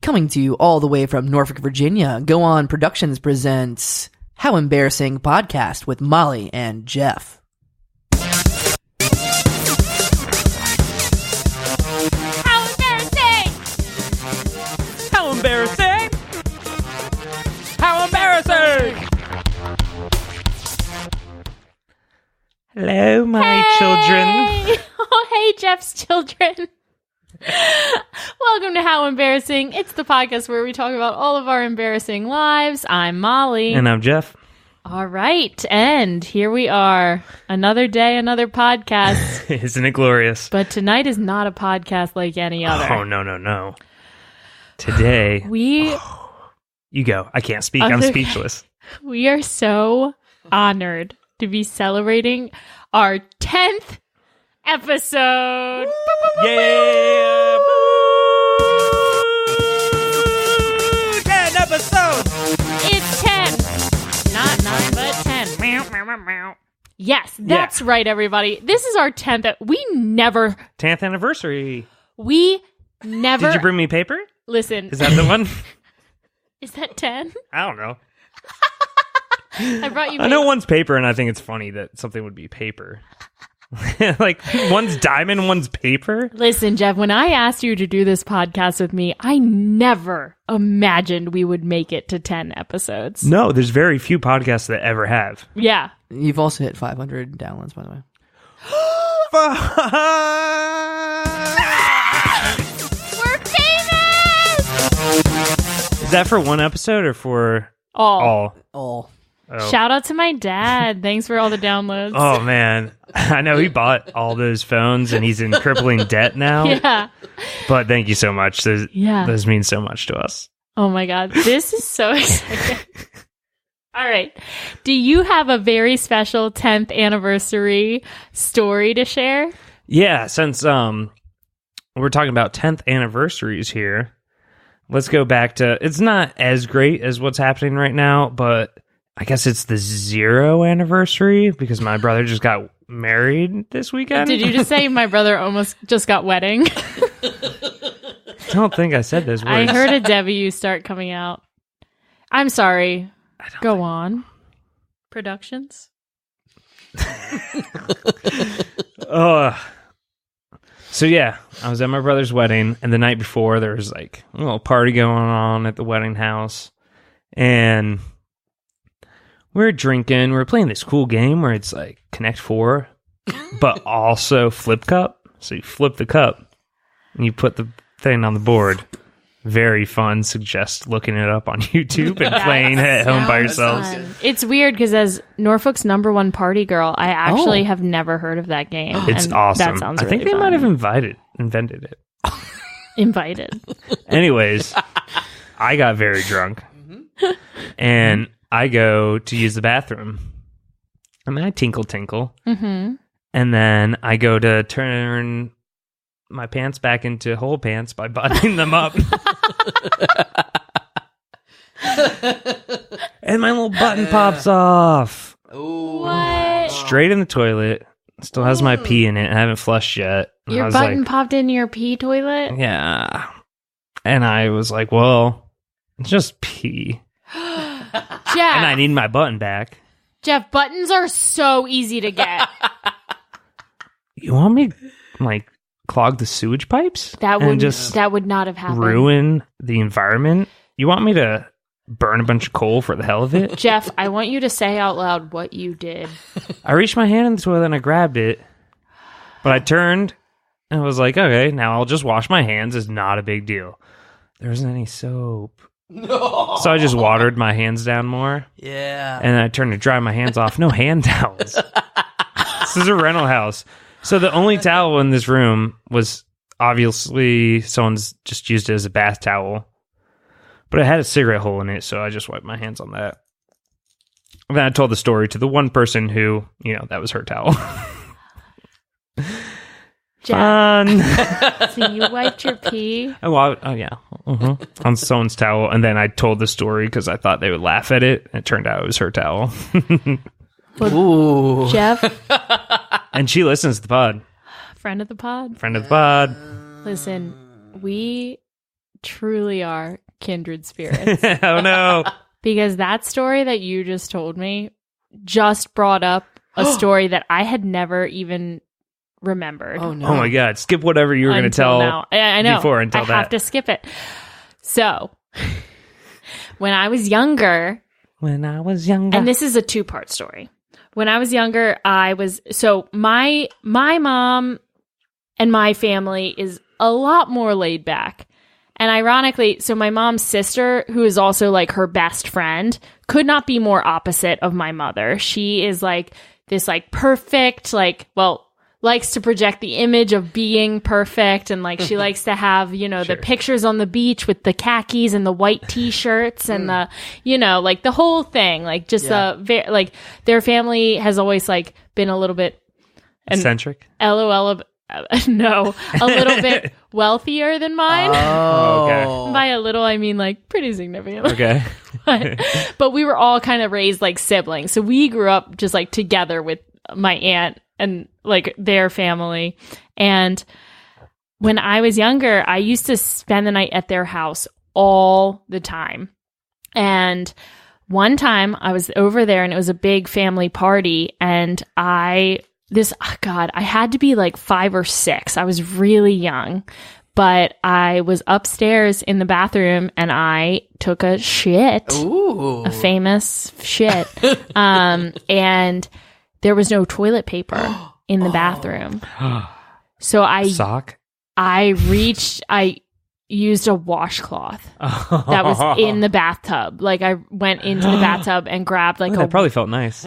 Coming to you all the way from Norfolk, Virginia, Go On Productions presents How Embarrassing Podcast with Molly and Jeff. How embarrassing! How embarrassing! How embarrassing! Hello, my children. Oh, hey, Jeff's children. Welcome to How Embarrassing. It's the podcast where we talk about all of our embarrassing lives. I'm Molly. And I'm Jeff. All right. And here we are. Another day, another podcast. Isn't it glorious? But tonight is not a podcast like any other. Oh, no. Today, you go. I can't speak. I'm speechless. We are so honored to be celebrating our 10th episode. Yeah! Boo! 10 episodes! It's 10. Not 9, but 10. Meow, meow, meow, meow. Yes, that's right, everybody. This is our 10th. 10th anniversary. We never. Did you bring me paper? Listen. Is that the one? Is that 10? I don't know. I brought you paper. I know one's paper, and I think it's funny that something would be paper. Like, one's diamond, one's paper? Listen, Jeff, when I asked you to do this podcast with me, I never imagined we would make it to 10 episodes. No, there's very few podcasts that ever have. Yeah. You've also hit 500 downloads, by the way. We're famous! Is that for one episode or for All. All. Oh. Shout out to my dad. Thanks for all the downloads. Oh, man. I know he bought all those phones and he's in crippling debt now. Yeah. But thank you so much. Yeah. Those mean so much to us. Oh my God. This is so exciting. All right. Do you have a very special 10th anniversary story to share? Yeah, since we're talking about 10th anniversaries here, let's go back to, it's not as great as what's happening right now, but I guess it's the 0 anniversary because my brother just got married this weekend. Did you just say my brother almost just got wedding? I don't think I said those words. I heard a W start coming out. I'm sorry. Go on. Productions? So yeah, I was at my brother's wedding, and the night before there was like a little party going on at the wedding house, and we're drinking. We're playing this cool game where it's like Connect 4, but also flip cup. So you flip the cup, and you put the thing on the board. Very fun. Suggest looking it up on YouTube and playing it at home by yourselves. Fun. It's weird because as Norfolk's #1 party girl, I actually have never heard of that game. It's and awesome. That sounds I think really they fun. might have invented it. Invited. Anyways, I got very drunk, and I go to use the bathroom. And then I tinkle, Mm-hmm. and then I go to turn my pants back into whole pants by buttoning them up. And my little button pops off. What? Straight in the toilet. Still has my pee in it. I haven't flushed yet. And I Your was button like, popped into your pee toilet? yeah. And I was like, well, it's just pee. Jeff, And I need my button back. Jeff, buttons are so easy to get. You want me to, like, clog the sewage pipes? That and would just that would not have happened. ruin the environment? You want me to burn a bunch of coal for the hell of it? Jeff, I want you to say out loud what you did. I reached my hand in the toilet and I grabbed it, but I turned and I was like, okay, now I'll just wash my hands. It's not a big deal. There wasn't any soap. No. So I just watered my hands down more. Yeah. And then I turned to dry my hands off. No hand towels. This is a rental house. So the only towel in this room was obviously someone's just used it as a bath towel. But it had a cigarette hole in it, so I just wiped my hands on that. And then I told the story to the one person who, that was her towel. Jeff, Fun. so you wiped your pee? Oh yeah. On someone's towel. And then I told the story because I thought they would laugh at it. It turned out it was her towel. Ooh. Jeff, And she listens to the pod. friend of the pod. Friend of the pod. Listen, we truly are kindred spirits. Oh, no. Because that story that you just told me just brought up a story that I had never even remembered. Oh, no. Oh, my God. Skip whatever you were going to tell now. I know. before until I that. have to skip it. So, when I was younger, and this is a 2-part story. When I was younger, my mom and my family is a lot more laid back. And ironically, so my mom's sister, who is also like her best friend, could not be more opposite of my mother. She is like this like perfect, likes to project the image of being perfect. And like she likes to have, the pictures on the beach with the khakis and the white t-shirts and the, like the whole thing. Like just their family has always like been a little bit eccentric. LOL. No, a little bit wealthier than mine. Oh, okay. By a little, I mean like pretty significantly. Okay. but we were all kind of raised like siblings. So we grew up just like together with my aunt and like their family. And when I was younger, I used to spend the night at their house all the time. And one time I was over there and it was a big family party and I had to be like 5 or 6. I was really young, but I was upstairs in the bathroom and I took a shit. Ooh. A famous shit. And there was no toilet paper in the bathroom. So I used a washcloth that was in the bathtub. Like I went into the bathtub and grabbed like that probably felt nice.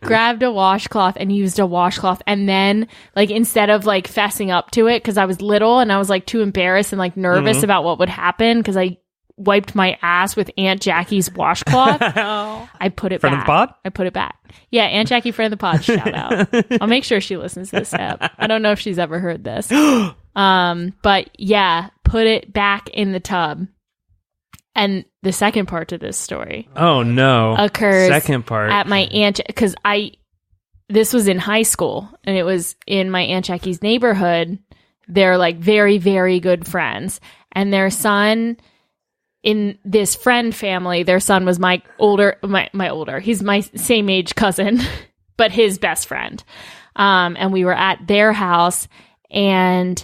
Grabbed a washcloth and used a washcloth. And then like instead of like fessing up to it, because I was little and I was like too embarrassed and like nervous about what would happen because I wiped my ass with Aunt Jackie's washcloth. I put it friend back. Of the pod? I put it back. Yeah, Aunt Jackie, friend of the pod, shout out. I'll make sure she listens to this app. I don't know if she's ever heard this. But yeah, put it back in the tub. And the second part to this story. Oh no. Occurs second part at my aunt, because this was in high school and it was in my Aunt Jackie's neighborhood. They're like very, very good friends. And their son in this friend family, their son was my older, he's my same age cousin, but his best friend. And we were at their house and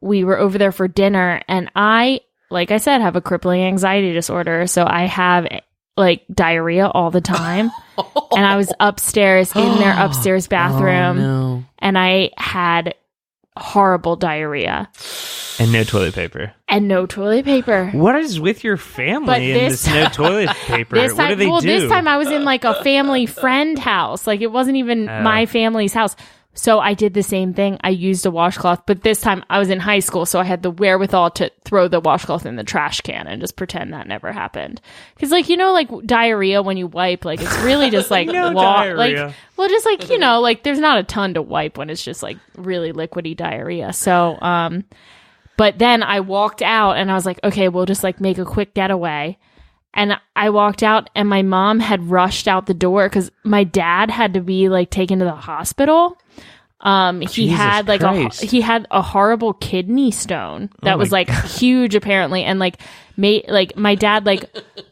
we were over there for dinner. And I, like I said, have a crippling anxiety disorder. So I have like diarrhea all the time. And I was upstairs in their upstairs bathroom and I had horrible diarrhea. And no toilet paper. What is with your family and this no toilet paper? What do they do? This time I was in like a family friend house. Like it wasn't even my family's house. So I did the same thing. I used a washcloth, but this time I was in high school, so I had the wherewithal to throw the washcloth in the trash can and just pretend that never happened. Because, like, like diarrhea when you wipe, like it's really just like diarrhea. Just like like there's not a ton to wipe when it's just like really liquidy diarrhea. So, but then I walked out and I was like, okay, we'll just like make a quick getaway. And I walked out and my mom had rushed out the door because my dad had to be like taken to the hospital. He had like a horrible kidney stone that was like huge apparently. And like my dad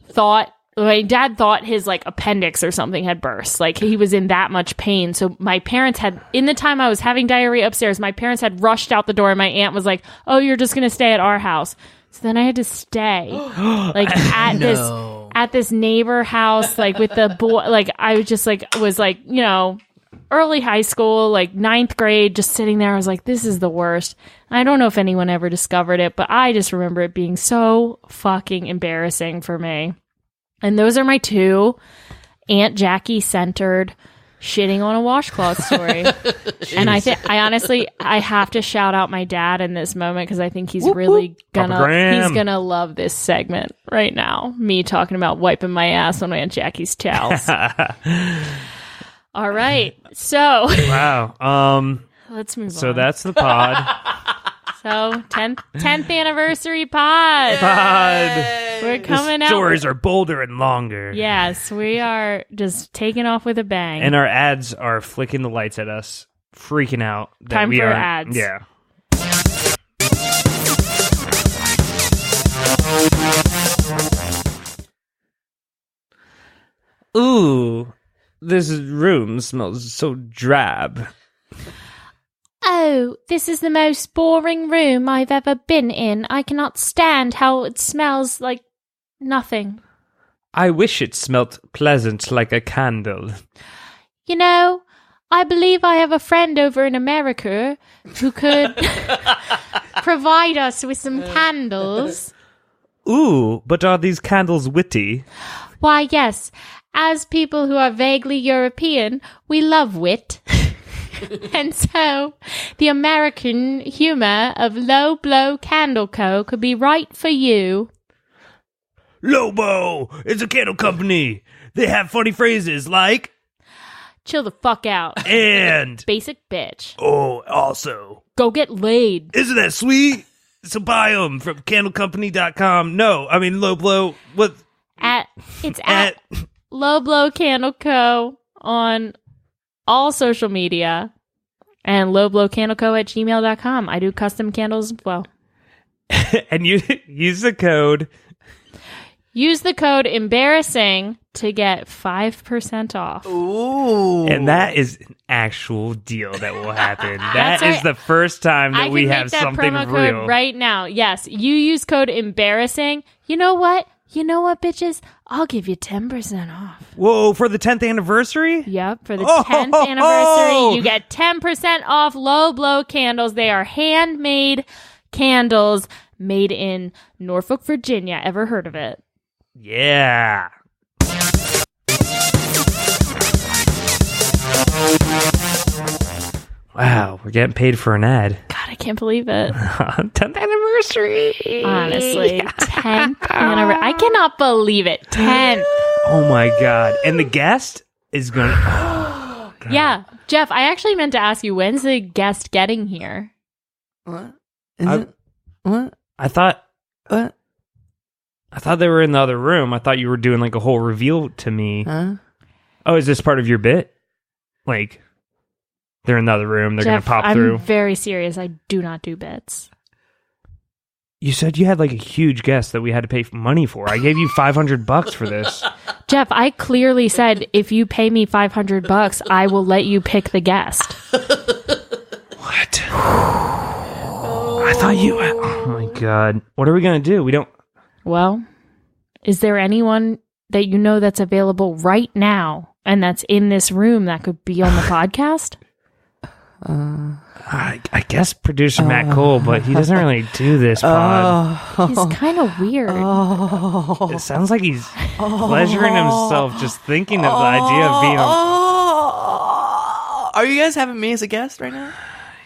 thought his like appendix or something had burst. Like he was in that much pain. So my parents in the time I was having diarrhea upstairs, my parents had rushed out the door and my aunt was like, oh, you're just going to stay at our house. So then I had to stay like at this neighbor house, like with the boy, like I was like, early high school, like 9th grade, just sitting there. I was like, this is the worst. I don't know if anyone ever discovered it, but I just remember it being so fucking embarrassing for me. And those are my 2 Aunt Jackie centered shitting on a washcloth story. And I honestly have to shout out my dad in this moment because I think he's really gonna love this segment right now. Me talking about wiping my ass on Aunt Jackie's towels. All right. So wow. Let's move on. So that's the pod. So 10th anniversary pod. We're coming out. Stories are bolder and longer. Yes, we are just taking off with a bang. And our ads are flicking the lights at us, freaking out. Time for ads. Yeah. this room smells so drab. Oh, this is the most boring room I've ever been in. I cannot stand how it smells like nothing. I wish it smelt pleasant like a candle. You know, I believe I have a friend over in America who could provide us with some candles. Ooh, but are these candles witty? Why, yes. As people who are vaguely European, we love wit. And so, the American humor of Low Blow Candle Co. could be right for you. Lobo! It's a candle company! They have funny phrases like... Chill the fuck out. And... Basic bitch. Oh, also... Go get laid. Isn't that sweet? So buy them from candlecompany.com. No, I mean Low Blow. What? It's at Low Blow Candle Co. on all social media and lowblowcandleco@gmail.com. I do custom candles as well. And you use the code. Use the code embarrassing to get 5% off. Ooh. And that is an actual deal that will happen. That That's is right. the first time that we have I can something make that promo real. code right now. Yes, you use code embarrassing. You know what? Bitches? I'll give you 10% off. Whoa, for the 10th anniversary? Yep, for the 10th anniversary, you get 10% off Low Blow candles. They are handmade candles made in Norfolk, Virginia. Ever heard of it? Yeah. Wow, we're getting paid for an ad. God, I can't believe it. 10th anniversary. Honestly, 10th anniversary. I cannot believe it. 10th. Oh my God. And the guest is going to... Oh, God. Yeah. Jeff, I actually meant to ask you, when's the guest getting here? What? Is it? What? I thought What? they were in the other room. I thought you were doing like a whole reveal to me. Huh? Oh, is this part of your bit? Like, they're in the other room. They're going Jeff, to pop I'm through. very serious. I do not do bits. You said you had like a huge guest that we had to pay money for. I gave you $500 for this. Jeff, I clearly said if you pay me $500, I will let you pick the guest. What? I thought you... Oh my God. What are we going to do? We don't... Well, is there anyone that you know that's available right now and that's in this room that could be on the podcast? I guess producer Matt Cole, but he doesn't really do this pod. He's kind of weird. It sounds like he's pleasuring himself just thinking of the idea of being Are you guys having me as a guest right now?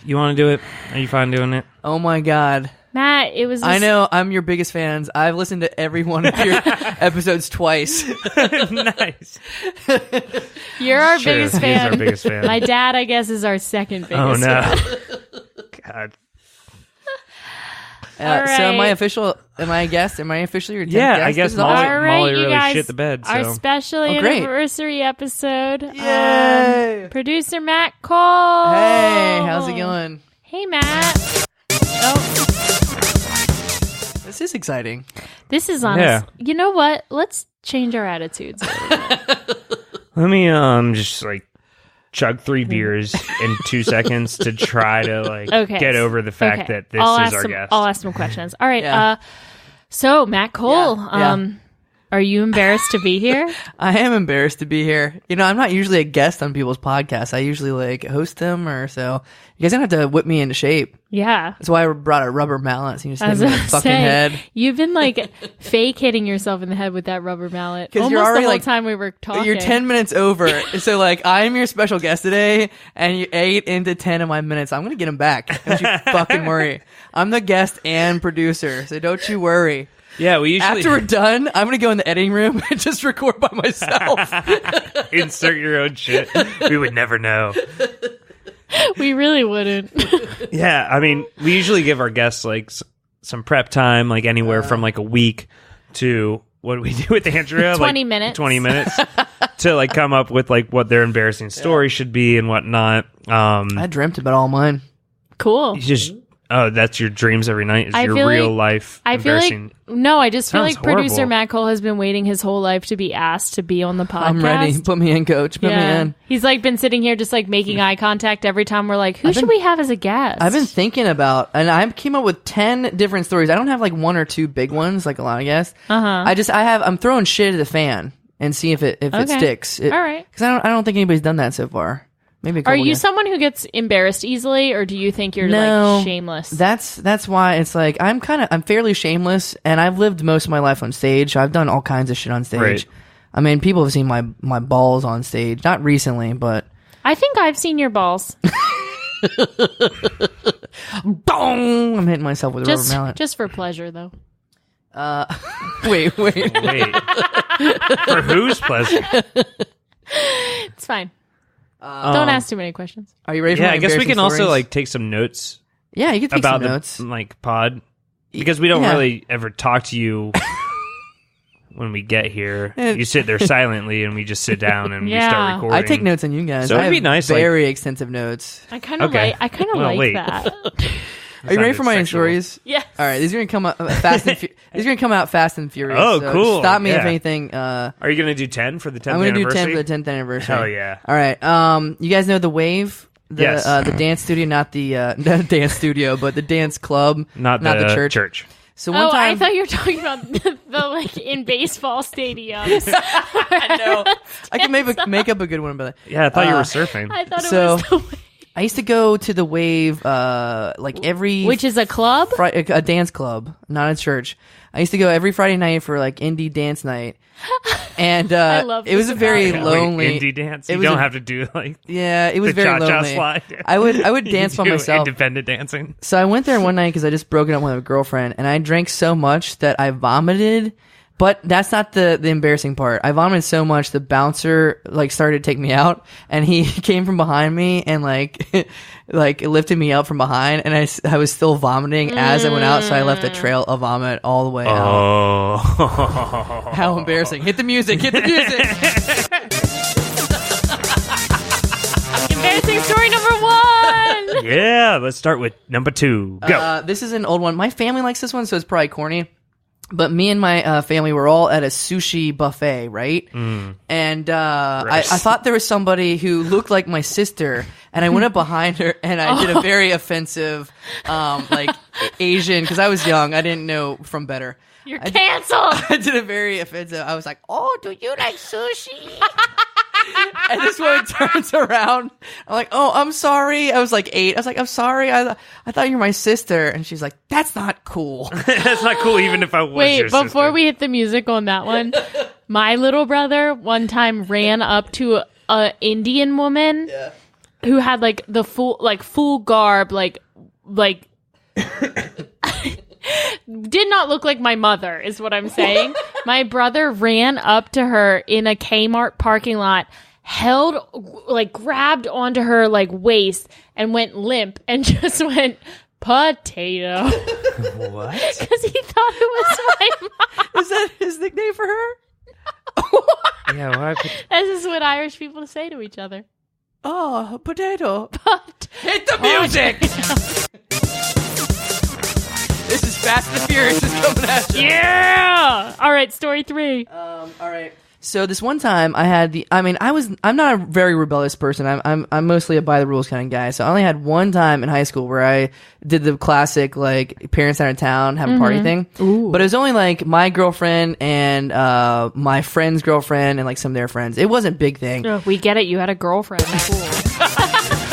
You want to do it? Are you fine doing it? Oh my God. Matt, it was... I know, I'm your biggest fans. I've listened to every one of your episodes twice. Nice. You're our Sure, biggest he is fan. our biggest fan. My dad, I guess, is our second biggest Oh no. fan. God. So All right. am I a guest? Am I officially your 10th Yeah, guest? I guess This is Molly, awesome. All right, Molly you really guys, shit the bed. Our So special great. anniversary episode. Yay! Producer Matt Cole. Hey, how's it going? Hey, Matt. This is exciting. This is honest. Yeah. You know what? Let's change our attitudes. let me just like chug 3 beers in 2 seconds to try to like Okay. get over the fact that this is our guest. I'll ask some questions. All right. Yeah. So Matt Cole, Yeah. are you embarrassed to be here? I am embarrassed to be here. You know, I'm not usually a guest on people's podcasts. I usually like host them or so. You guys don't have to whip me into shape. Yeah. That's why I brought a rubber mallet so you just I hit was me in the gonna fucking say, head. You've been like fake hitting yourself in the head with that rubber mallet. 'Cause Almost you're already, the whole like, time we were talking. You're 10 minutes over. So like, I'm your special guest today and you ate into 10 of my minutes. I'm going to get them back. Don't you fucking worry. I'm the guest and producer. So don't you worry. Yeah, we usually After we're done, I'm going to go in the editing room and just record by myself. insert your own shit. We would never know. We really wouldn't. Yeah, I mean, we usually give our guests like some prep time, like anywhere from like a week to what do we do with Andrea? 20 like, minutes. 20 minutes to like come up with like what their embarrassing story should be and whatnot. I dreamt about all mine. Cool. You just Oh, that's your dreams every night? Is I your feel real like- life I feel embarrassing? like no. I just feel Sounds like producer horrible. Matt Cole has been waiting his whole life to be asked to be on the podcast. I'm ready. Put me in, coach. Put me in. He's like been sitting here just like making eye contact every time we're like, who should we have as a guest? I've been thinking about, and I came up with 10 different stories. I don't have like one or two big ones, like a lot of guests. I'm throwing shit at the fan and see if it sticks. All right. Because I don't think anybody's done that so far. Maybe a couple Are you guys. someone who gets embarrassed easily, or do you think you're No, like shameless? That's why it's like I'm fairly shameless, and I've lived most of my life on stage. So I've done all kinds of shit on stage. Right. I mean, people have seen my balls on stage, not recently, but I think I've seen your balls. dong, I'm hitting myself with a rubber mallet. Just for pleasure, though. Wait. Wait. For whose pleasure? It's fine. Don't ask too many questions. Are you ready for Yeah, my I guess we can embarrassing also stories? like take some notes Yeah, you can take about some the notes. like pod because we don't Yeah. really ever talk to you when we get here. You sit there silently, and we just sit down and we Yeah. start recording. I take notes on you guys. So I it'd have be nice, like- very extensive notes. I kind of Okay. Well, like wait. that. Are you ready for my sexual. stories? Yes. All right, these are gonna come out fast and these are gonna come out fast and furious. Oh, so cool. Stop me if Yeah. anything. Are you gonna do 10 for the 10th I'm gonna anniversary? do 10 for the 10th anniversary. Hell yeah. All right. You guys know the Wave, Yes. the dance studio, not the not dance studio, but the dance club, Not the church. So one Oh, time, I thought you were talking about the like in baseball stadiums. I know I can make up a good one about that. Yeah, I thought you were surfing. I thought So- it was the I used to go to the Wave, like every which is a club. a dance club, not a church. I used to go every Friday night for like indie dance night, and I love it was this a very about Wait, lonely indie dance. it You was don't a- have to do like Yeah, it was the very cha-cha lonely. slide. I would You dance by do myself. Independent dancing. So I went there one night because I just broken up with a girlfriend, and I drank so much that I vomited. But that's not the embarrassing part. I vomited so much the bouncer like started to take me out, and he came from behind me and like like lifted me up from behind, and I was still vomiting as I went out, so I left a trail of vomit all the way out. Oh. How embarrassing! Hit the music! Hit the music! Embarrassing story number 1. Yeah, let's start with number 2. Go. This is an old one. My family likes this one, so it's probably corny. But me and my family were all at a sushi buffet, right? And I thought there was somebody who looked like my sister, and I went up behind her, and I did a very offensive, like Asian, because I was young, I didn't know from better. You're canceled. I did a very offensive. I was like, "Oh, do you like sushi?" And this woman turns around. I'm like, "Oh, I'm sorry." I was like 8. I was like, "I'm sorry. I thought you were my sister." And she's like, "That's not cool." That's not cool, even if I was Wait, your before sister. we hit the music on that one, my little brother one time ran up to a Indian woman who had like the full garb, like did not look like my mother, is what I'm saying. My brother ran up to her in a Kmart parking lot, grabbed onto her like waist and went limp and just went potato What? because he thought it was my mom. Is that his nickname for her? Yeah, why? This is what Irish people say to each other. Oh, potato. But Hit the music. This is Fast and Furious is coming at you. yeah. All right, story 3. All right. So this one time I had I'm not a very rebellious person. I'm mostly a by the rules kind of guy. So I only had one time in high school where I did the classic like parents out of town have a party thing. Ooh. But it was only like my girlfriend and my friend's girlfriend and like some of their friends. It wasn't a big thing. Oh, we get it. You had a girlfriend. Cool.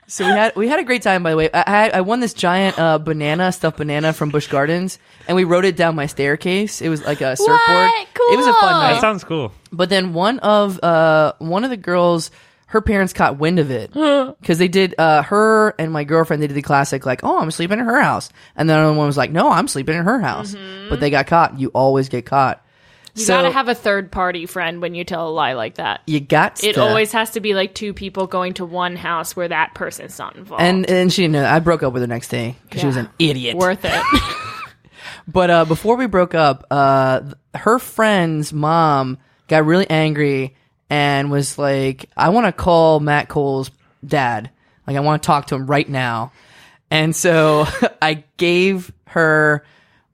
So we had a great time, by the way. I won this giant stuffed banana from Busch Gardens, and we rode it down my staircase. It was like a surfboard. What? It was a fun Cool. night. That sounds cool. But then one of the girls, her parents caught wind of it because they did her and my girlfriend. They did the classic like, "Oh, I'm sleeping in her house," and then another one was like, "No, I'm sleeping in her house." But they got caught. You always get caught. You So gotta have a third party friend when you tell a lie like that. you got It to, always has to be like 2 people going to one house where that person's not involved. and she didn't know. I broke up with her next day because she was Yeah. an idiot. Worth it. But before we broke up, her friend's mom got really angry and was like, I want to call Matt Cole's dad. Like, I want to talk to him right now. And so I gave her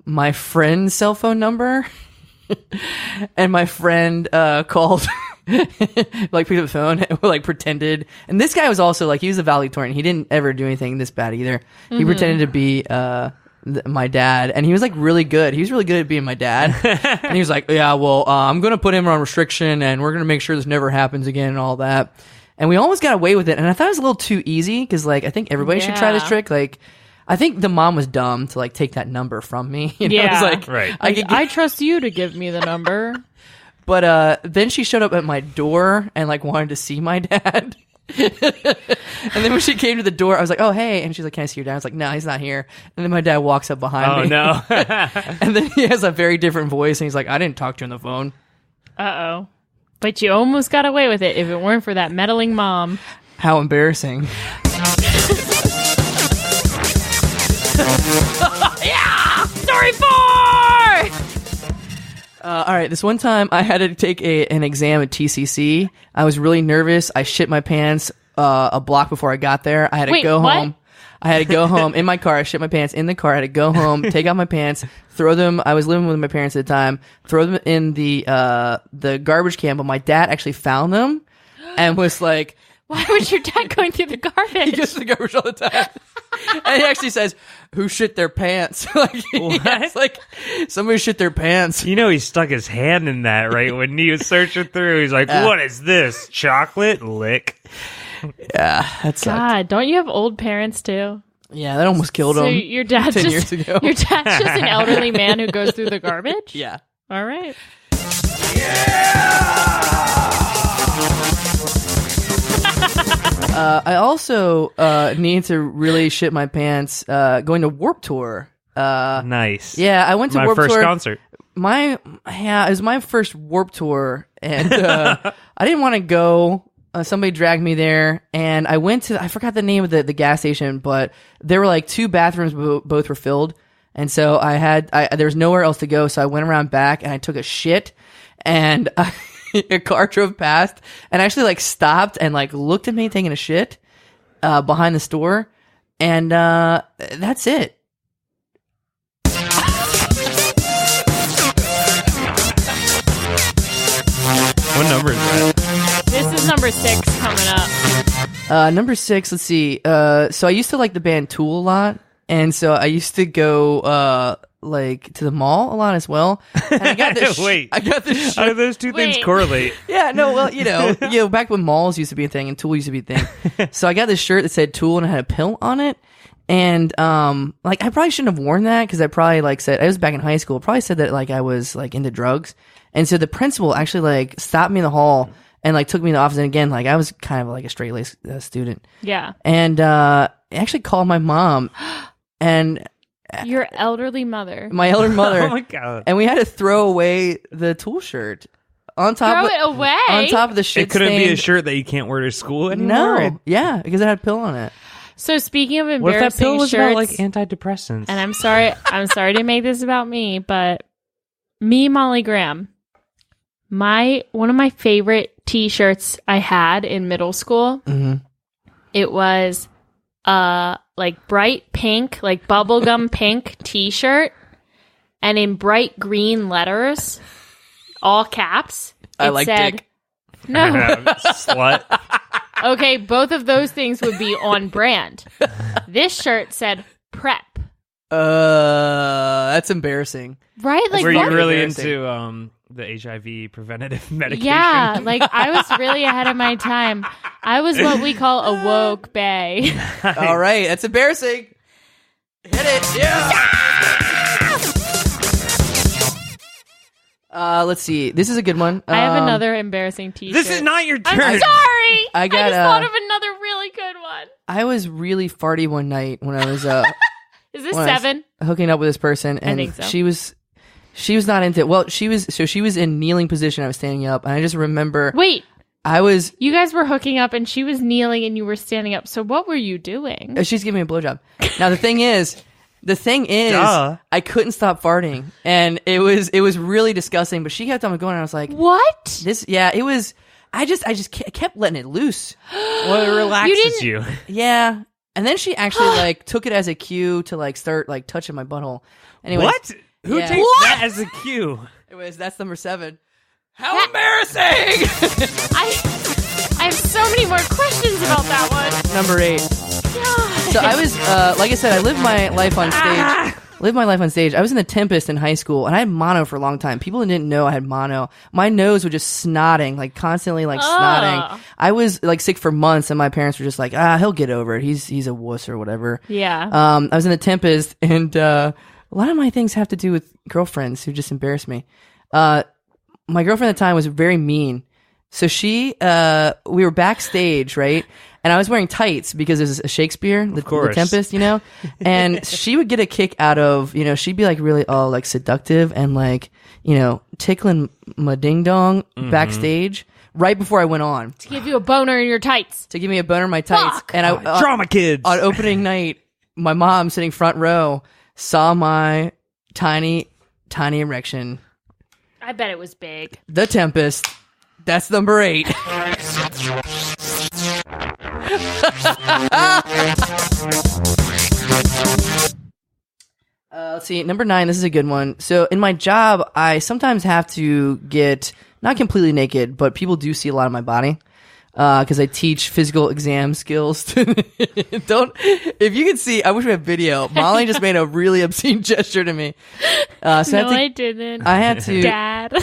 my friend's cell phone number, and my friend called, like, picked up the phone and, like, pretended. And this guy was also, like, he was a valedictorian. He didn't ever do anything this bad either. He pretended to be my dad, and he was, like, really good. He was really good at being my dad. And he was like, yeah, well, I'm going to put him on restriction, and we're going to make sure this never happens again and all that. And we almost got away with it. And I thought it was a little too easy because, like, I think everybody should try this trick. Like, I think the mom was dumb to, like, take that number from me. You know? Yeah. It was like, Right. I trust you to give me the number. But then she showed up at my door and, like, wanted to see my dad. And then when she came to the door, I was like, oh, hey. And she's like, can I see your dad? I was like, no, he's not here. And then my dad walks up behind me. Oh, no. And then he has a very different voice. And he's like, I didn't talk to you on the phone. Uh-oh. But you almost got away with it if it weren't for that meddling mom. How embarrassing. Yeah! Story 4! All right, this one time I had to take an exam at TCC. I was really nervous. I shit my pants a block before I got there. I had to go home. I had to go home in my car. I shit my pants in the car. I had to go home, take out my pants, throw them. I was living with my parents at the time. Throw them in the garbage can. But my dad actually found them and was like, "Why was your dad going through the garbage?" He goes to the garbage all the time. And he actually says, "Who shit their pants?" Like, it's like somebody shit their pants. You know, he stuck his hand in that right when he was searching through. He's like, "What is this? Chocolate lick?" Yeah, that sucked. God, don't you have old parents too? Yeah, that almost killed So him. your dad's 10 just years ago. your dad's just an elderly man who goes through the garbage. Yeah. All right. I also need to really shit my pants going to Warped Tour. Nice. Yeah, I went to My Warped first Tour. concert. It was my first Warped Tour, and I didn't want to go. Somebody dragged me there, and I went to, I forgot the name of the gas station, but there were like two bathrooms, both were filled. And so there was nowhere else to go. So I went around back and I took a shit, and a car drove past and actually like stopped and like looked at me taking a shit, behind the store. And, that's it. What number is that? This is number 6 coming up. Number 6, let's see. So I used to like the band Tool a lot, and so I used to go like to the mall a lot as well. And I got this. Wait, I got this. How do those two things correlate? Yeah, no, well, you know, back when malls used to be a thing and Tool used to be a thing. So I got this shirt that said Tool and it had a pill on it. And like I probably shouldn't have worn that because I probably like said, I was back in high school, probably said that like I was like into drugs. And so the principal actually like stopped me in the hall and like took me to the office. And again, like I was kind of like a straight laced student. Yeah. And actually called my mom and Your elderly mother. my elder mother. Oh my God. And we had to throw away the Tool shirt on top Throw of it away. on top of the shit. It couldn't be a stained- shirt that you can't wear to school anymore. No, yeah, because it had a pill on it. So speaking of What if that embarrassing pill was shirts, about like antidepressants? and I'm sorry to make this about me, but me, Molly Graham, one of my favorite T-shirts I had in middle school. Mm-hmm. It was like bright pink, like bubblegum pink T-shirt, and in bright green letters, all caps. I it like said, dick. No. Slut. Okay, both of those things would be on brand. This shirt said prep. That's embarrassing. Right? Like Were you what? really Embarrassing. into the HIV preventative medication? Yeah, like I was really ahead of my time. I was what we call a woke bae. All right, that's embarrassing. Hit it. Yeah. Let's see. This is a good one. I have another embarrassing T-shirt. This is not your turn. I'm sorry. I got, just thought of another really good one. I was really farty one night when I was Is this when I was 7? hooking up with this person, and think so. she was not into it. Well, she was in kneeling position. I was standing up, and I just remember Wait, I was. you guys were hooking up and she was kneeling and you were standing up. So what were you doing? She's giving me a blowjob. Now the thing is, Duh. I couldn't stop farting, and it was really disgusting. But she kept on going, and I was like, What? "This, yeah, it was." I just kept letting it loose. Well, it relaxes you. Yeah. And then she actually like took it as a cue to like start like touching my butthole. Anyways, What? Who yeah. takes that as a cue? Anyways, that's number 7. How embarrassing! I have so many more questions about that one. Number 8. God. So I was, like I said, I lived my life on stage. I was in the Tempest in high school, and I had mono for a long time. People didn't know I had mono. My nose was just snotting, like constantly, like snotting. I was like sick for months, and my parents were just like, he'll get over it. He's a wuss or whatever. Yeah. I was in the Tempest, and a lot of my things have to do with girlfriends who just embarrassed me. My girlfriend at the time was very mean. So we were backstage, right? And I was wearing tights because it was a Shakespeare, the Tempest, you know? And she would get a kick out of, you know, she'd be like really all like seductive and like, you know, tickling my ding dong backstage right before I went on. To give you a boner in your tights. To give me a boner in my tights. Fuck. And Drama kids. On opening night, my mom sitting front row saw my tiny erection. I bet it was big. The Tempest. That's number 8. Let's see. Number 9. This is a good one. So in my job, I sometimes have to get not completely naked, but people do see a lot of my body. Because I teach physical exam skills. If you can see, I wish we had video. Molly just made a really obscene gesture to me. I didn't. I had to. Dad.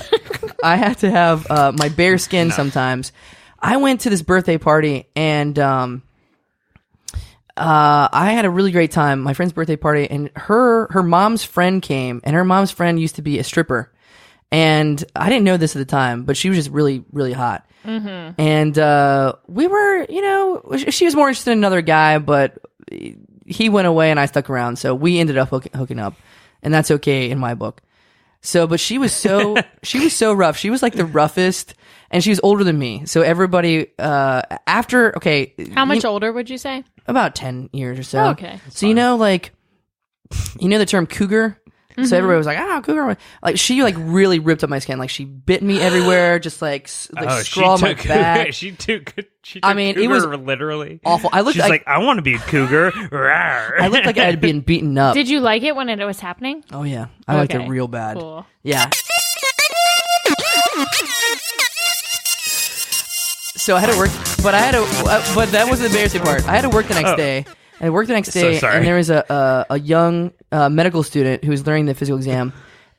I had to have my bare skin sometimes. I went to this birthday party and I had a really great time. My friend's birthday party, and her mom's friend came, and her mom's friend used to be a stripper. And I didn't know this at the time, but she was just really, really hot. Mm-hmm. And we were, you know, she was more interested in another guy, but he went away and I stuck around. So we ended up hooking up, and that's okay in my book. So, but she was so rough. She was like the roughest, and she was older than me. So everybody, How much older would you say? About 10 years or so. Oh, okay. That's so fine. You know the term cougar? Mm-hmm. So everybody was like, cougar. Like, she like really ripped up my skin. Like, she bit me everywhere, just like scrawled my back. She took I mean, cougar, it was literally awful. She's like, I want to be a cougar. I looked like I had been beaten up. Did you like it when it was happening? Oh, yeah. I liked it real bad. Cool. Yeah. So I had to work, but that was the embarrassing part. I had to work the next day. I worked the next day, and there was a young medical student who was learning the physical exam,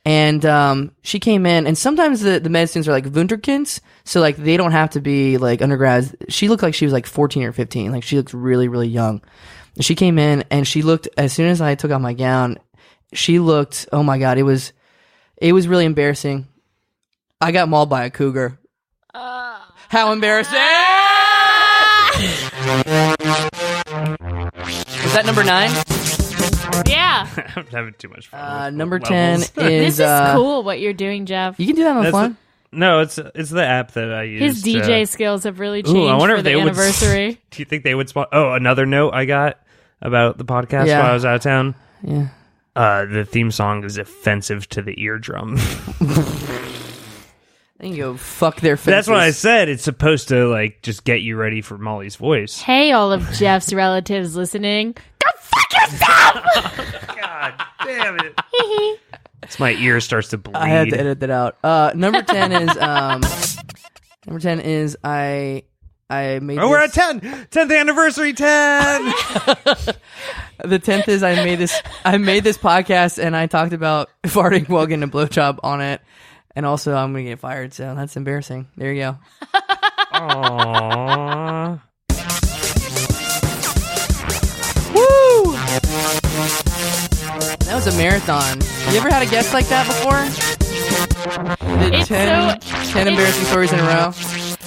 and she came in, and sometimes the med students are like Wunderkinds, so like they don't have to be like undergrads. She looked like she was like 14 or 15, like she looked really, really young. She came in, and she looked, as soon as I took off my gown, she looked, oh my God, it was really embarrassing. I got mauled by a cougar. How embarrassing! Is that number 9? Yeah. I'm having too much fun. Number 10 is... This is cool what you're doing, Jeff. You can do that on the fly. No, it's the app that I use. His DJ skills have really changed I wonder for if the they anniversary. Do you think they would spot? Oh, another note I got about the podcast while I was out of town. Yeah. The theme song is offensive to the eardrum. They can go fuck their faces. That's what I said. It's supposed to like just get you ready for Molly's voice. Hey, all of Jeff's relatives listening. Go fuck yourself! God damn it. It's my ear starts to bleed. I had to edit that out. Number 10 is I made we're at 10! 10th anniversary 10! The 10th is I made this podcast and I talked about farting while getting a blowjob on it. And also, I'm going to get fired, so that's embarrassing. There you go. Aww. Woo! That was a marathon. You ever had a guest like that before? Did 10 embarrassing stories in a row?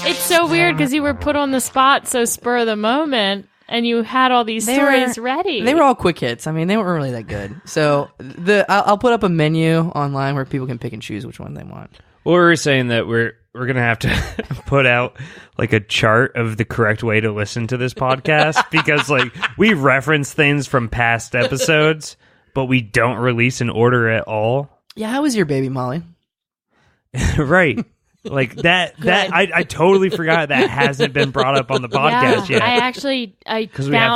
It's so weird because you were put on the spot so spur of the moment. And you had all these stories ready. They were all quick hits. I mean, they weren't really that good. So I'll put up a menu online where people can pick and choose which one they want. Well, we were saying that we're gonna have to put out like a chart of the correct way to listen to this podcast because like we reference things from past episodes, but we don't release in order at all. Yeah, how was your baby, Molly? Right. Like that I totally forgot that hasn't been brought up on the podcast yet.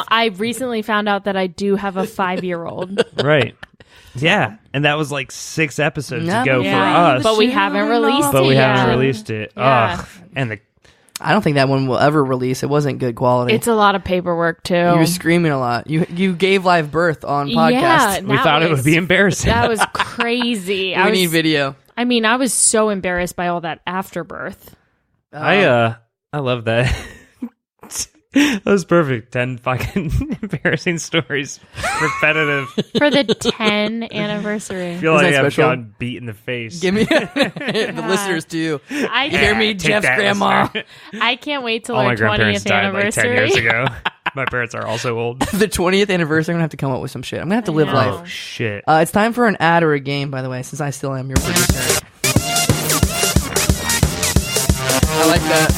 I recently found out that I do have a 5-year-old. Right. Yeah, and that was like 6 episodes Yeah, ago yeah. for us. But we haven't released it. Yeah. Yeah. And I don't think that one will ever release. It wasn't good quality. It's a lot of paperwork too. You were screaming a lot. You gave live birth on podcast. Yeah, we thought it would be embarrassing. That was crazy. We need video. I mean, I was so embarrassed by all that afterbirth. I love that. That was perfect. 10 fucking embarrassing stories. Repetitive. For the 10th anniversary. I feel Is like that I've special? gotten beat in the face. Give me the listeners too. I Hear me, take Jeff's that, grandma. listener. I can't wait till All our my grandparents 20th died like 10 anniversary. years ago. My parents are also old. The 20th anniversance. I'm gonna have to come up with some shit. I'm gonna have to live know. life. Oh, shit. It's time for an ad or a game, by the way, since I still am your producer. I like that.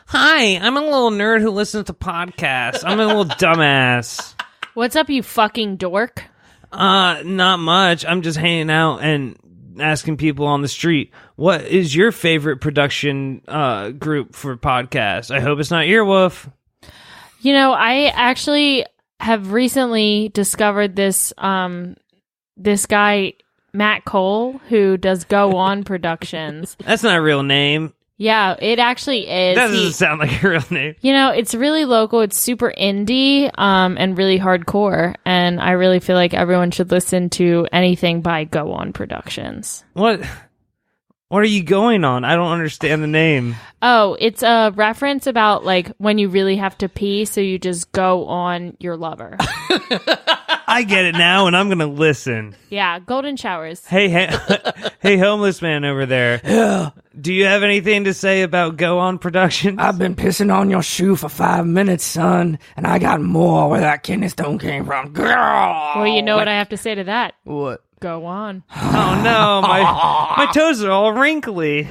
Hi, I'm a little nerd who listens to podcasts. I'm a little dumbass. What's up, you fucking dork? Not much. I'm just hanging out and asking people on the street, what is your favorite production group for podcasts? I hope it's not Earwolf. You know, I actually have recently discovered this this guy, Matt Cole, who does Go On Productions. That's not a real name. Yeah, it actually is. That doesn't sound like a real name. You know, it's really local. It's super indie and really hardcore. And I really feel like everyone should listen to anything by Go On Productions. What are you going on? I don't understand the name. Oh, it's a reference about like when you really have to pee, so you just go on your lover. I get it now, and I'm going to listen. Yeah, golden showers. Hey, homeless man over there. Yeah. Do you have anything to say about Go On Productions? I've been pissing on your shoe for 5 minutes, son, and I got more where that kidney stone came from. Well, you know what I have to say to that? What? Go on. Oh no, my toes are all wrinkly.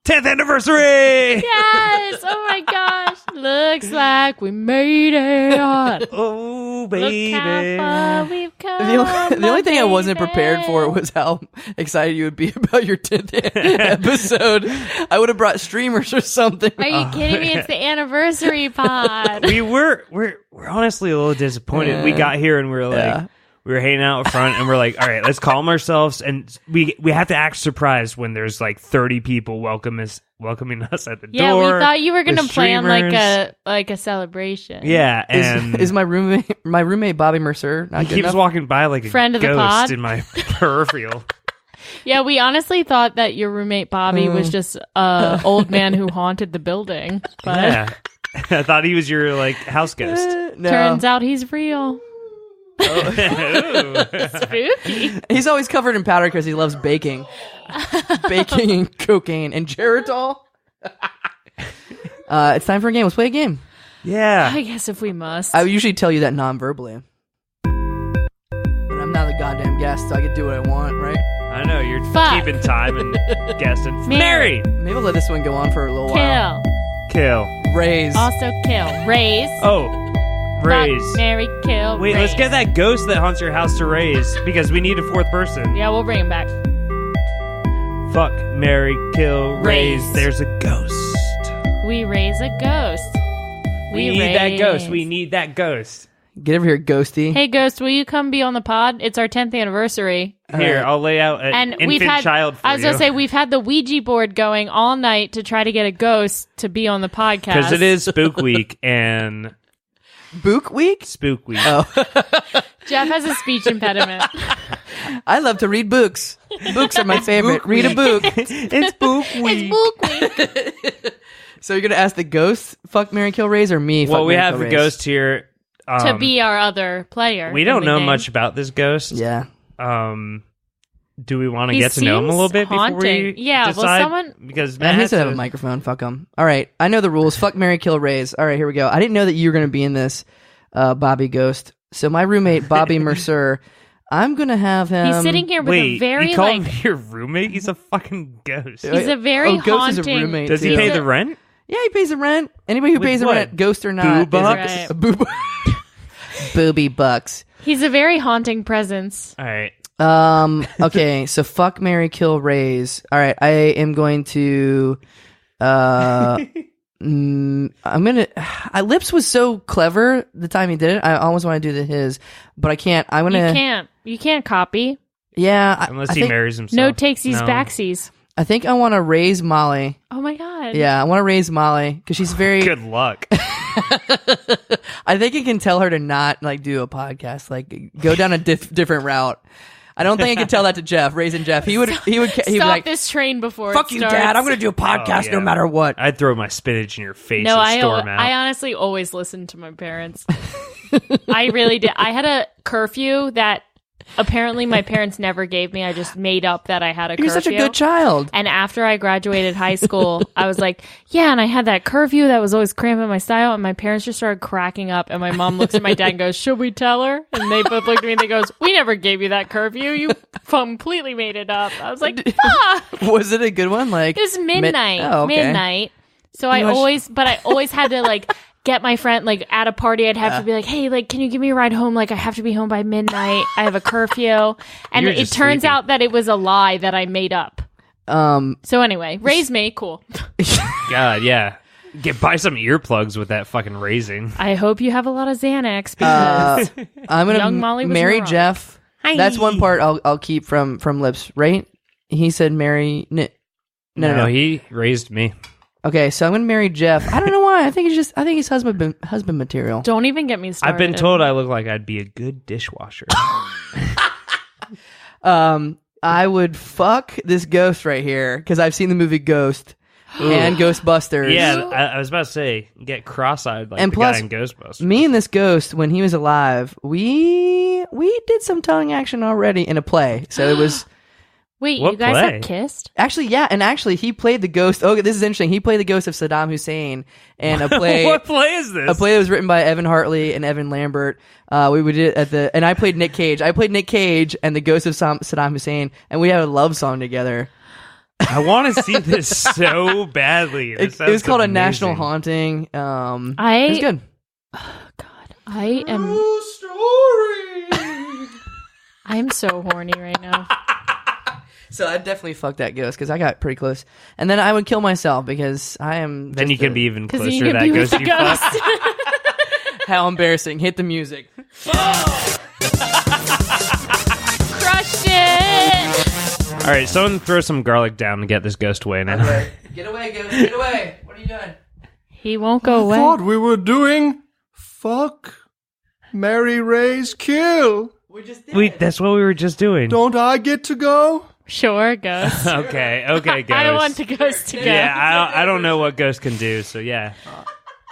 '10th anniversary! Yes! Oh my gosh! Looks like we made it. Oh baby! Look how far we've come. The only thing I wasn't baby. prepared for was how excited you would be about your 10th episode. I would have brought streamers or something. Are you kidding me? It's the anniversary pod. We're honestly a little disappointed. We got here and we were like. Yeah. We were hanging out front, and we're like, "All right, let's calm ourselves." And we have to act surprised when there's like 30 people welcoming us at the Yeah, door. we thought you were gonna with plan streamers. like a celebration. Yeah, and Is my roommate Bobby Mercer not he good keeps enough? walking by like a Friend of the ghost pod? in my peripheral. Yeah, we honestly thought that your roommate Bobby was just a old man who haunted the building, but Yeah, I thought he was your like house ghost. No. turns out he's real. Ooh. Spooky. He's always covered in powder because he loves baking. Baking and cocaine and Geritol. It's time for a game. Let's play a game. Yeah, I guess if we must. I usually tell you that non-verbally. But I'm not the goddamn guest, so I can do what I want, right? I know you're Fuck. keeping time and guessing. Mary. Maybe I'll let this one go on for a little while. Kill. Raise. Also kill. Raise. Oh, raise. Fuck, Mary, kill. Wait, let's raise. get that ghost that haunts your house to raise because we need a 4th person. Yeah, we'll bring him back. Fuck, marry, kill, raise. Raise. There's a ghost. We raise a ghost. We need that ghost. We need that ghost. Get over here, Ghosty. Hey, Ghost, will you come be on the pod? It's our 10th anniversary. Here, right. I'll lay out an And we've infant had, child for I was you. going to say, we've had the Ouija board going all night to try to get a ghost to be on the podcast. Because it is Spook Week and Book Week? Spook Week. Oh. Jeff has a speech impediment. I love to read books. Books are my favorite. Read a book. It's Spook Week. It's book week. So you're going to ask the ghost, fuck, Mary, kill, raise, or me, fuck, Well, we marry, have kill, the raise? ghost here. To be our other player. We in don't the know game. much about this ghost. Yeah. Do we want to He get to know him a little bit seems before we haunting. Yeah, well, decide? someone- Because Man, Matt he has doesn't have to- a microphone. Fuck him. All right. I know the rules. Fuck, marry, kill, raise. All right, here we go. I didn't know that you were going to be in this, Bobby Ghost. So my roommate, Bobby Mercer, I'm going to have him. He's sitting here with Wait, a very, you call like, him your roommate? He's a fucking ghost. he's a very Ghost is a haunting. roommate, Does he too. pay the rent? Yeah, he pays the rent. Anybody who With pays the what? rent, ghost or not. Boo is a- bucks? a boo bu- booby bucks. He's a very haunting presence. All right. Okay, so fuck, marry, kill, raise. All right, I am going to. Lips was so clever the time he did it. I almost want to do his, but I can't. I'm gonna. You can't copy. Yeah, Unless I he think, marries himself. No takesies, backsies. I think I want to raise Molly. Oh my god. Yeah, I want to raise Molly because she's very. Good luck. I think it can tell her to not like do a podcast, like go down a different route. I don't think I could tell that to Jeff, raising Jeff. He would Stop be like, this train before fuck it you, starts. Dad. I'm going to do a podcast no matter what. I'd throw my spinach in your face No, and storm out. I honestly always listened to my parents. I really did. I had a curfew that apparently my parents never gave me. I just made up that I had a curfew. You're such a good child. And after I graduated high school, I was like, yeah, and I had that curfew that was always cramping my style. And my parents just started cracking up. And my mom looks at my dad and goes, should we tell her? And they both looked at me and they goes, we never gave you that curfew. You completely made it up. I was like, fuck. Was it a good one? Like it was midnight. okay. Midnight. So I always had to like get my friend, like at a party, I'd have to be like, hey, like, can you give me a ride home? Like, I have to be home by midnight. I have a curfew. And it turns out that it was a lie that I made up. So anyway, raise me. Cool. God, yeah. Buy some earplugs with that fucking raising. I hope you have a lot of Xanax because I'm young going Molly to was marry wrong. Jeff. Hi. That's one part I'll keep from Lips, right? He said marry. No. He raised me. Okay, so I'm going to marry Jeff. I don't know why. I think he's husband material. Don't even get me started. I've been told I look like I'd be a good dishwasher. I would fuck this ghost right here because I've seen the movie Ghost and Ghostbusters. Yeah, I was about to say, get cross-eyed like And the plus, guy in Ghostbusters. me and this ghost, when he was alive, we did some tongue action already in a play. So it was Wait, What you guys play? have kissed? actually, yeah, and actually he played the ghost. Oh, this is interesting. He played the ghost of Saddam Hussein in a play. What play is this? A play that was written by Evan Hartley and Evan Lambert. We did it and I played Nick Cage. I played Nick Cage and the ghost of Saddam Hussein, and we had a love song together. I want to see this so badly. It was called A National Haunting. It was good. God, I am. I'm so horny right now. So I'd definitely fuck that ghost because I got pretty close, and then I would kill myself because I am. Then you can be even 'Cause closer you to can that be with ghost the you ghost. fucked. How embarrassing! Hit the music. Crushed it. All right, someone throw some garlic down to get this ghost away now. Okay. Get away, ghost! Get away! What are you doing? He won't go away. Thought we were doing fuck, marry, raise, kill. We just did. That's what we were just doing. Don't I get to go? Sure, ghost. Okay, ghost. I don't want the ghost to go. Yeah, I don't know what ghost can do, so yeah.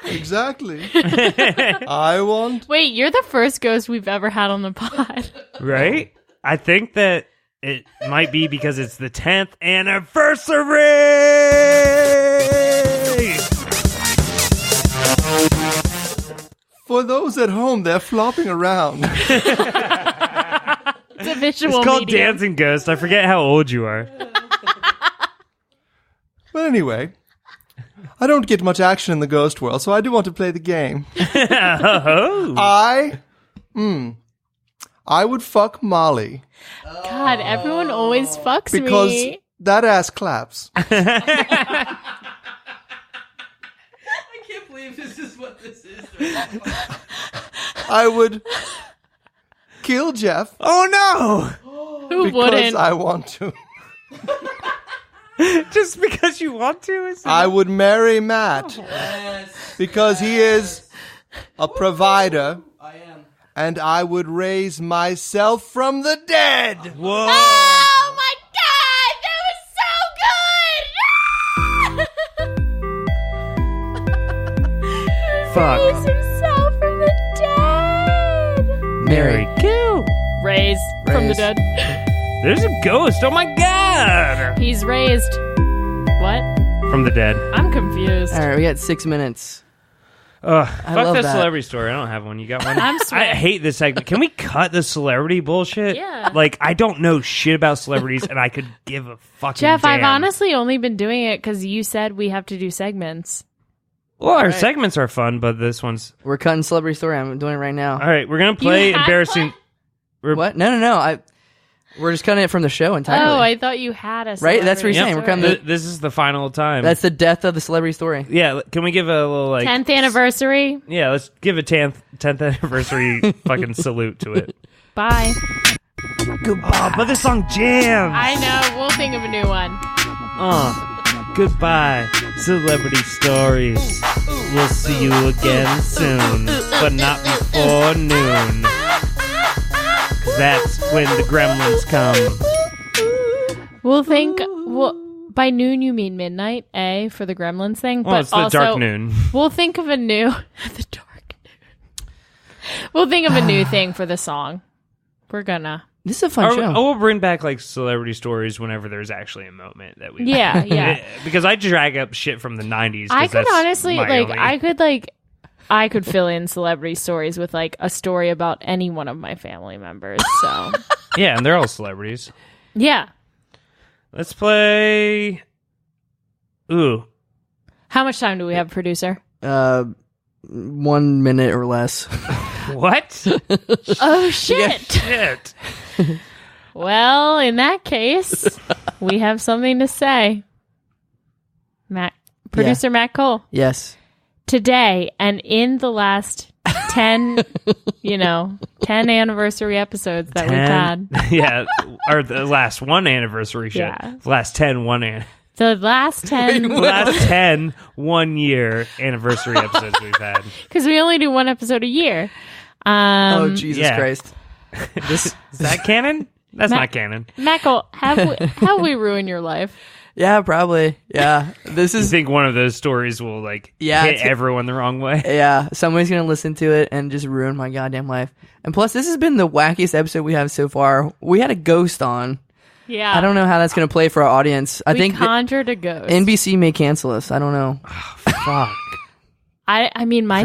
Exactly. I want. Wait, you're the first ghost we've ever had on the pod. Right? I think that it might be because it's the 10th anniversary! For those at home, they're flopping around. It's a visual It's called medium. Dancing Ghost. I forget how old you are. But anyway, I don't get much action in the ghost world, so I do want to play the game. Oh. I would fuck Molly God, everyone always fucks because me. that ass claps. I can't believe this is what this is. I would kill Jeff Oh Who because wouldn't? I want to. no! Just because you want to? Is I would marry Matt Yes, because he is a provider, I am. and I would raise myself from the dead. Whoa! Oh my god, that was so good! Fuck. Raise himself from the dead. Mary, kill. Raised from the Raised. dead. There's a ghost. Oh my god! He's raised. What? From the dead. I'm confused. All right, we got 6 minutes. Ugh, I fuck love that that. celebrity story. I don't have one. You got one? I'm I sweating. hate this segment. Can we cut the celebrity bullshit? Yeah. Like, I don't know shit about celebrities, and I could give a fucking Jeff, damn. I've honestly only been doing it because you said we have to do segments. Well, our segments are fun, but this one's... We're cutting celebrity story. I'm doing it right now. All right, we're going to play embarrassing... What? No. We're just cutting it from the show entirely. Oh, I thought you had a right. That's what you're saying. story. We're coming. This is the final time. That's the death of the celebrity story. Yeah, can we give a little 10th anniversary. Yeah, let's give a 10th anniversary fucking salute to it. Bye. Goodbye. Oh, but this song jams. I know. We'll think of a new one. Goodbye, celebrity stories. We'll see you again soon, but not before noon. 'Cause that's when the gremlins come. We'll think. By noon you mean midnight, for the gremlins thing. Well, but it's the also, dark noon. We'll think of a new the dark noon. We'll think of a new thing for the song. We're gonna. This is a fun show. We'll bring back like celebrity stories whenever there's actually a moment that we. Yeah. Because I drag up shit from the 90s. I could honestly only... I could fill in celebrity stories with like a story about any one of my family members. So yeah, and they're all celebrities. Yeah. Let's play. Ooh. How much time do we have, producer? 1 minute or less. What? Oh shit! Shit. Well, in that case, we have something to say. Producer Matt Cole. Yes. Today and in the last 10 anniversary episodes that we've had. Yeah, or the last one anniversary shit. Yeah. The last 10 The last 10. The last 10 1 year anniversary episodes we've had. Because we only do one episode a year. Oh, Jesus Christ. Is that canon? That's not canon. Matt Cole, have we ruined your life? Yeah, probably. Yeah. This You is think one of those stories will hit everyone the wrong way? Yeah, somebody's going to listen to it and just ruin my goddamn life. And plus, this has been the wackiest episode we have so far. We had a ghost on. Yeah. I don't know how that's going to play for our audience. I think conjured a ghost. NBC may cancel us. I don't know. Oh, fuck. I mean, my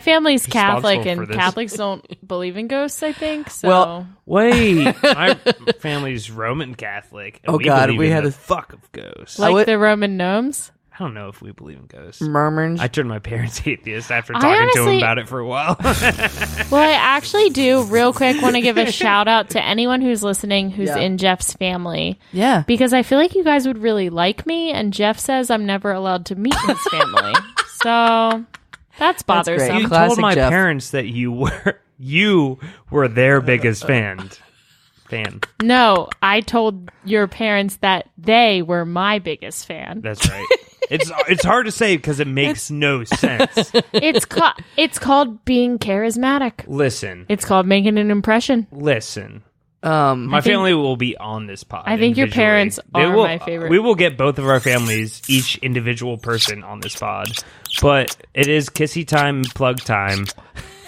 family's Catholic, and this. Catholics don't believe in ghosts, I think. So. Well, wait, my family's Roman Catholic. And Oh, God, believe we in had the a- fuck of ghosts. like the Roman gnomes? I don't know if we believe in ghosts. Murmurs. I turned my parents atheist after talking to them about it for a while. Well, I actually do, real quick, want to give a shout out to anyone who's listening who's in Jeff's family. Yeah. Because I feel like you guys would really like me, and Jeff says I'm never allowed to meet his family. So that's bothersome. great. You Classic told my Jeff. parents that you were their biggest fan. No, I told your parents that they were my biggest fan. That's right. It's hard to say because it makes no sense. It's called being charismatic. Listen. It's called making an impression. Listen. My family will be on this pod. I think your parents are my favorite. We will get both of our families, each individual person, on this pod. But it is kissy time, plug time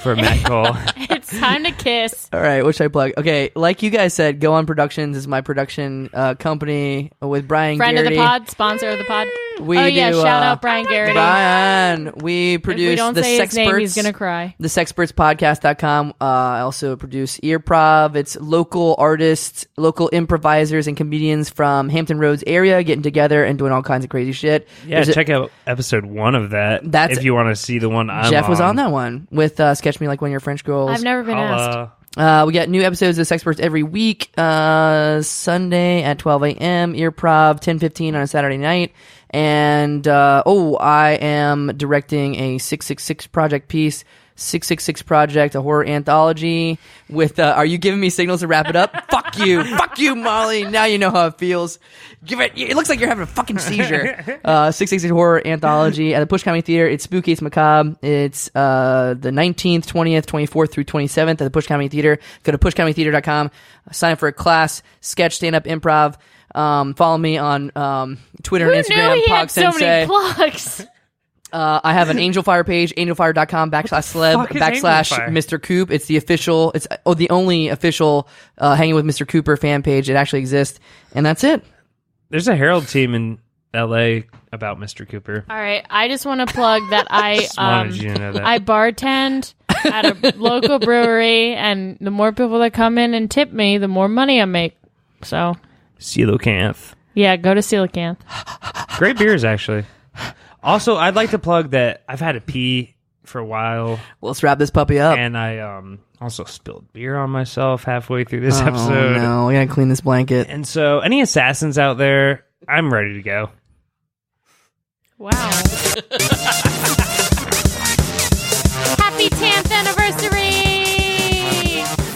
for Matt Cole. It's time to kiss. All right, what should I plug? Okay, like you guys said, Go On Productions is my production company with Brian Friend Garraty. of the pod, sponsor of the pod. We shout do, out Brian Garraty. Brian, we produce If we don't the say his name, Sexperts. he's gonna cry. The Sexpertspodcast.com. I also produce Earprov. It's local artists, local improvisers, and comedians from Hampton Roads area getting together and doing all kinds of crazy shit. Yeah, check out episode 1 of that if you want to see the one I'm Jeff was on on that one with Sketch Me Like One of Your French Girls. I've never been asked. We got new episodes of Sexperts every week. Sunday at 12 a.m. Earprov, 10:15 on a Saturday night. And I am directing a 666 Project piece. 666 Project, a horror anthology with, are you giving me signals to wrap it up? Fuck you, Molly. Now you know how it feels. It looks like you're having a fucking seizure. 666 horror anthology at the Push Comedy Theater. It's spooky, it's macabre. It's, the 19th, 20th, 24th through 27th at the Push Comedy Theater. Go to pushcomedytheater.com, sign up for a class, sketch, stand-up, improv. Follow me on, Twitter and Instagram. Who knew he had Pog so Sensei. many plugs? I have an Angel Fire page, angelfire.com /celeb /Mr. Coop. It's the only official Hanging with Mr. Cooper fan page. It actually exists. And that's it. There's a Herald team in LA about Mr. Cooper. All right, I just want to plug that I wanted you to know that. I bartend at a local brewery, and the more people that come in and tip me, the more money I make. So, Coelacanth. yeah, go to Coelacanth. Great beers, actually. Also, I'd like to plug that I've had to pee for a while, Well, let's wrap this puppy up. and I also spilled beer on myself halfway through this Oh, episode. no. We gotta clean this blanket. And so, any assassins out there, I'm ready to go. Wow. Happy 10th anniversary!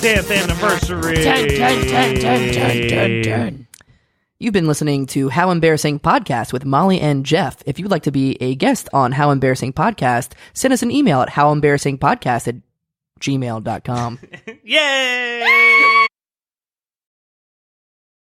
10th anniversary! Dun. You've been listening to How Embarrassing Podcast with Molly and Jeff. If you'd like to be a guest on How Embarrassing Podcast, send us an email at howembarrassingpodcast@gmail.com. Yay!